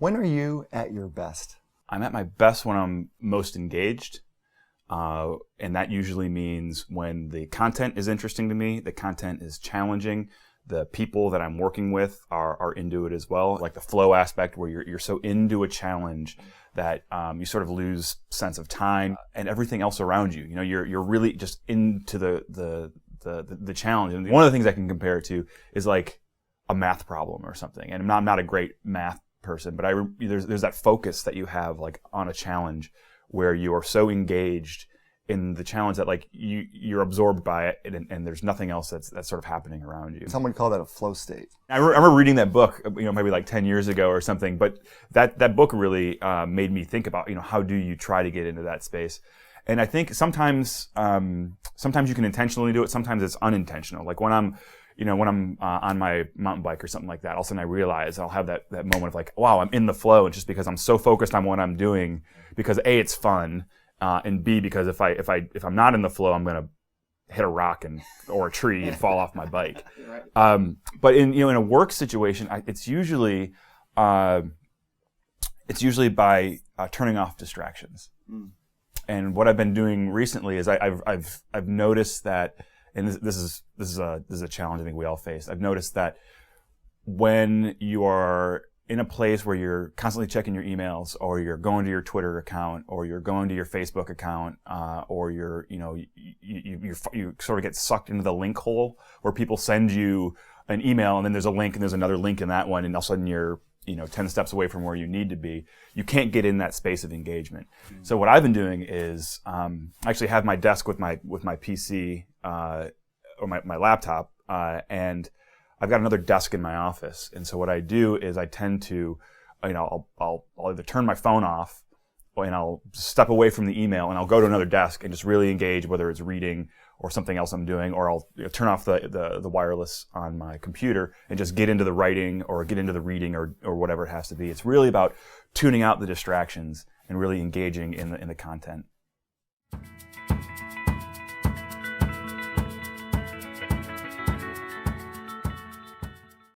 When are you at your best? I'm at my best when I'm most engaged. And that usually means when the content is interesting to me, the content is challenging, the people that I'm working with are into it as well. Like the flow aspect where you're so into a challenge that you sort of lose sense of time and everything else around you. You know, you're really just into the challenge. And one of the things I can compare it to is like a math problem or something. And I'm not a great math person, but there's that focus that you have like on a challenge where you are so engaged in the challenge that like you're absorbed by it and there's nothing else that's sort of happening around you. Someone called that a flow state. I remember reading that book, maybe like 10 years ago or something, but that book really made me think about, how do you try to get into that space? And I think sometimes you can intentionally do it, sometimes it's unintentional. Like when I'm on my mountain bike or something like that, all of a sudden I realize I'll have that moment of like, wow, I'm in the flow. And just because I'm so focused on what I'm doing, because A, it's fun, and B, because if I'm not in the flow, I'm going to hit a rock or a tree and fall off my bike. Right. But in a work situation, it's usually by turning off distractions. Mm. And what I've been doing recently is I've noticed that, and this is a challenge I think we all face. I've noticed that when you are in a place where you're constantly checking your emails, or you're going to your Twitter account, or you're going to your Facebook account, or you sort of get sucked into the link hole where people send you an email and then there's a link and there's another link in that one, and all of a sudden you're 10 steps away from where you need to be. You can't get in that space of engagement. Mm-hmm. So what I've been doing is I actually have my desk with my PC or my laptop, and I've got another desk in my office. And so what I do is I tend to, I'll either turn my phone off, and I'll step away from the email, and I'll go to another desk and just really engage, whether it's reading or something else I'm doing, or I'll turn off the wireless on my computer and just get into the writing or get into the reading or whatever it has to be. It's really about tuning out the distractions and really engaging in the content.